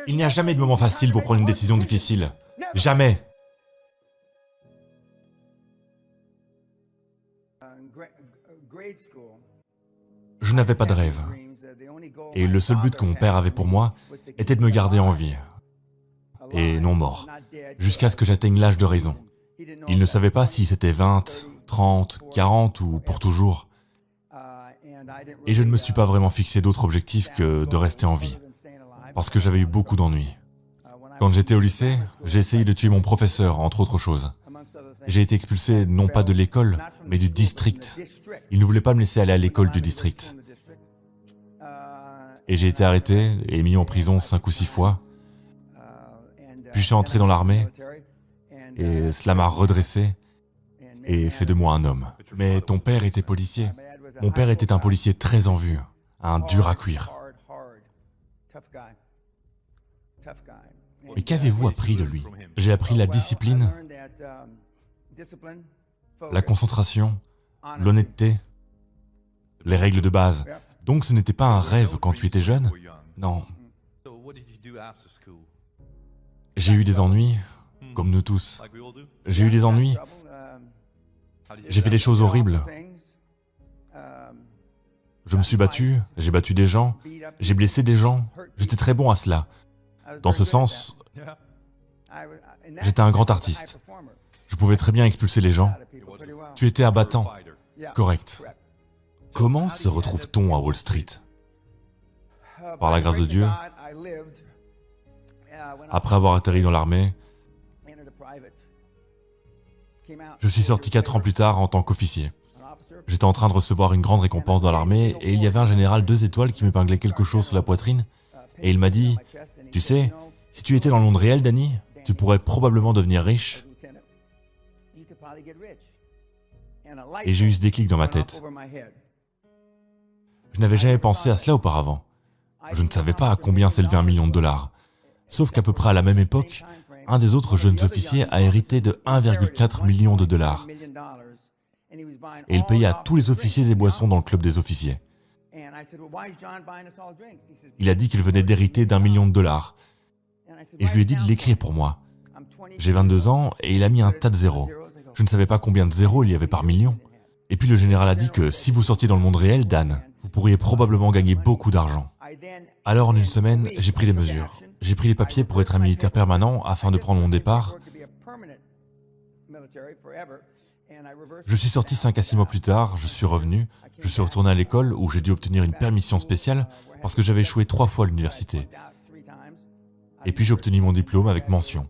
Il n'y a jamais de moment facile pour prendre une décision difficile. Jamais. Je n'avais pas de rêve. Et le seul but que mon père avait pour moi était de me garder en vie. Et non mort. Jusqu'à ce que j'atteigne l'âge de raison. Il ne savait pas si c'était 20, 30, 40 ou pour toujours. Et je ne me suis pas vraiment fixé d'autre objectif que de rester en vie. Parce que j'avais eu beaucoup d'ennuis. Quand j'étais au lycée, j'ai essayé de tuer mon professeur, entre autres choses. J'ai été expulsé non pas de l'école, mais du district. Il ne voulait pas me laisser aller à l'école du district. Et j'ai été arrêté et mis en prison 5 ou 6 fois. Puis je suis entré dans l'armée, et cela m'a redressé et fait de moi un homme. Mais ton père était policier. Mon père était un policier très en vue, un dur à cuire. Mais qu'avez-vous appris de lui? J'ai appris la discipline, la concentration, l'honnêteté, les règles de base. Donc ce n'était pas un rêve quand tu étais jeune? Non. J'ai eu des ennuis, comme nous tous. J'ai eu des ennuis. J'ai fait des choses horribles. Je me suis battu, j'ai battu des gens, j'ai blessé des gens. J'étais très bon à cela. Dans ce sens, j'étais un grand artiste. Je pouvais très bien expulser les gens. Tu étais abattant. Correct. Comment se retrouve-t-on à Wall Street? Par la grâce de Dieu, après avoir atterri dans l'armée, je suis sorti 4 ans plus tard en tant qu'officier. J'étais en train de recevoir une grande récompense dans l'armée et il y avait un général 2 étoiles qui m'épinglait quelque chose sur la poitrine et il m'a dit « Tu sais, si tu étais dans le monde réel, Danny, tu pourrais probablement devenir riche. » Et j'ai eu ce déclic dans ma tête. Je n'avais jamais pensé à cela auparavant. Je ne savais pas à combien s'élevait $1 million. Sauf qu'à peu près à la même époque, un des autres jeunes officiers a hérité de $1,4 million. Et il payait à tous les officiers des boissons dans le club des officiers. Il a dit qu'il venait d'hériter d'$1 million. Et je lui ai dit de l'écrire pour moi. J'ai 22 ans et il a mis un tas de zéros. Je ne savais pas combien de zéros il y avait par million. Et puis le général a dit que si vous sortiez dans le monde réel, Dan, vous pourriez probablement gagner beaucoup d'argent. Alors en une semaine, j'ai pris des mesures. J'ai pris les papiers pour être un militaire permanent afin de prendre mon départ. Je suis sorti 5 à 6 mois plus tard, je suis revenu, je suis retourné à l'école où j'ai dû obtenir une permission spéciale parce que j'avais échoué 3 fois à l'université. Et puis j'ai obtenu mon diplôme avec mention.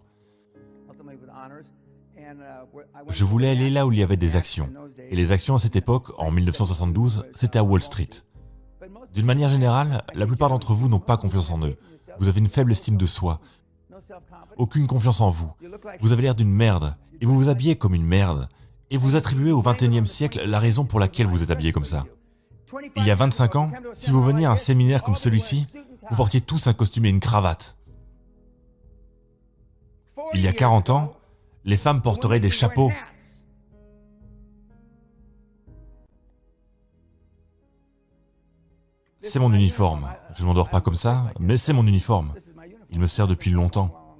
Je voulais aller là où il y avait des actions. Et les actions à cette époque, en 1972, c'était à Wall Street. D'une manière générale, la plupart d'entre vous n'ont pas confiance en eux. Vous avez une faible estime de soi. Aucune confiance en vous. Vous avez l'air d'une merde. Et vous vous habillez comme une merde. Et vous attribuez au XXIe siècle la raison pour laquelle vous êtes habillé comme ça. Il y a 25 ans, si vous veniez à un séminaire comme celui-ci, vous portiez tous un costume et une cravate. Il y a 40 ans, les femmes porteraient des chapeaux. C'est mon uniforme. Je ne m'endors pas comme ça, mais c'est mon uniforme. Il me sert depuis longtemps.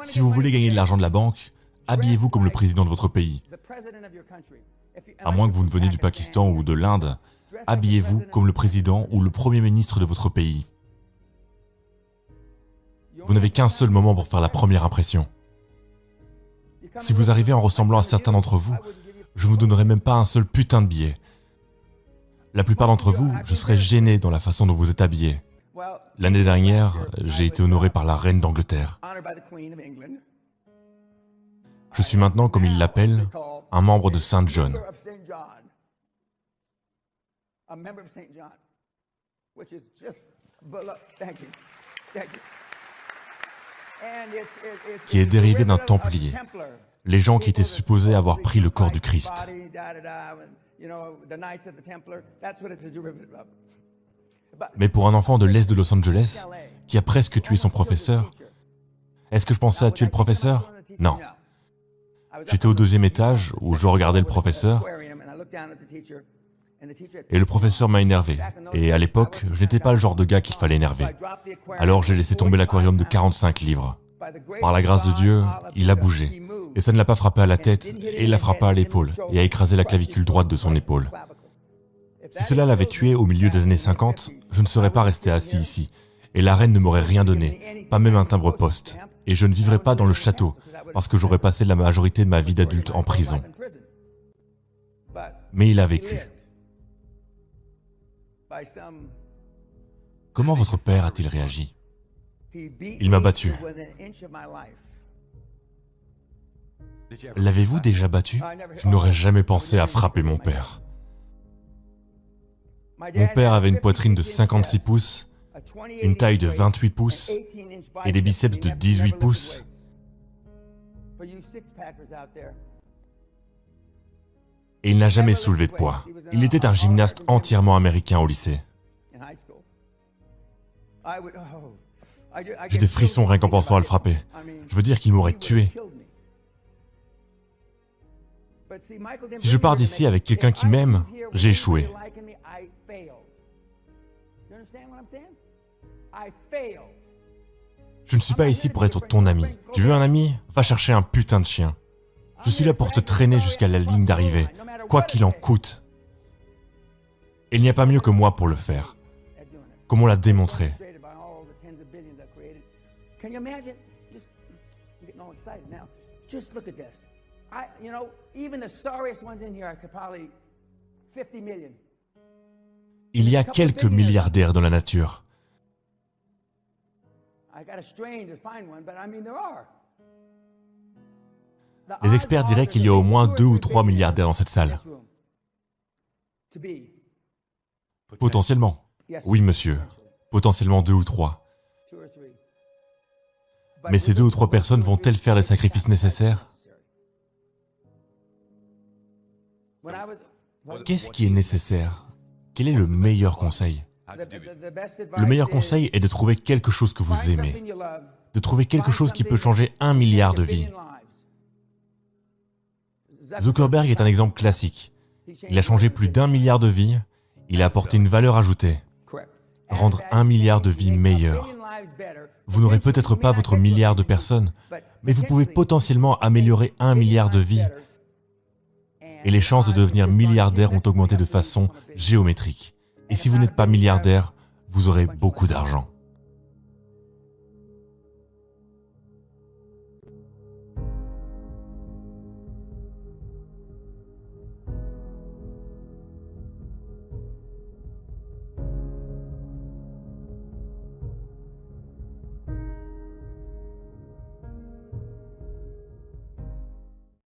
Si vous voulez gagner de l'argent de la banque, habillez-vous comme le président de votre pays. À moins que vous ne veniez du Pakistan ou de l'Inde, habillez-vous comme le président ou le premier ministre de votre pays. Vous n'avez qu'un seul moment pour faire la première impression. Si vous arrivez en ressemblant à certains d'entre vous, je ne vous donnerai même pas un seul putain de billet. La plupart d'entre vous, je serais gêné dans la façon dont vous êtes habillés. L'année dernière, j'ai été honoré par la reine d'Angleterre. Je suis maintenant, comme ils l'appellent, un membre de Saint John. Qui est dérivé d'un templier. Les gens qui étaient supposés avoir pris le corps du Christ. Mais pour un enfant de l'Est de Los Angeles, qui a presque tué son professeur, est-ce que je pensais à tuer le professeur? Non. J'étais au 2e étage où je regardais le professeur Et le professeur m'a énervé. Et à l'époque, je n'étais pas le genre de gars qu'il fallait énerver. Alors j'ai laissé tomber l'aquarium de 45 livres. Par la grâce de Dieu, il a bougé. Et ça ne l'a pas frappé à la tête, et l'a frappé à l'épaule, et a écrasé la clavicule droite de son épaule. Si cela l'avait tué au milieu des années 50, je ne serais pas resté assis ici, et la reine ne m'aurait rien donné, pas même un timbre-poste. Et je ne vivrais pas dans le château, parce que j'aurais passé la majorité de ma vie d'adulte en prison. Mais il a vécu. Comment votre père a-t-il réagi? Il m'a battu. L'avez-vous déjà battu? Je n'aurais jamais pensé à frapper mon père. Mon père avait une poitrine de 56 pouces, une taille de 28 pouces et des biceps de 18 pouces. Et il n'a jamais soulevé de poids. Il était un gymnaste entièrement américain au lycée. J'ai des frissons rien qu'en pensant à le frapper. Je veux dire qu'il m'aurait tué. Si je pars d'ici avec quelqu'un qui m'aime, j'ai échoué. Je ne suis pas ici pour être ton ami. Tu veux un ami? Va chercher un putain de chien. Je suis là pour te traîner jusqu'à la ligne d'arrivée, quoi qu'il en coûte. Et il n'y a pas mieux que moi pour le faire. Comme on l'a démontré. Il y a quelques milliardaires dans la nature. Les experts diraient qu'il y a au moins 2 ou 3 milliardaires dans cette salle. Potentiellement. Oui, monsieur. Potentiellement 2 ou 3. Mais ces 2 ou 3 personnes vont-elles faire les sacrifices nécessaires? Qu'est-ce qui est nécessaire? Quel est le meilleur conseil? Le meilleur conseil est de trouver quelque chose que vous aimez. De trouver quelque chose qui peut changer 1 milliard de vies. Zuckerberg est un exemple classique. Il a changé plus d'1 milliard de vies, il a apporté une valeur ajoutée. Rendre 1 milliard de vies meilleures. Vous n'aurez peut-être pas votre milliard de personnes, mais vous pouvez potentiellement améliorer 1 milliard de vies. Et les chances de devenir milliardaire ont augmenté de façon géométrique. Et si vous n'êtes pas milliardaire, vous aurez beaucoup d'argent.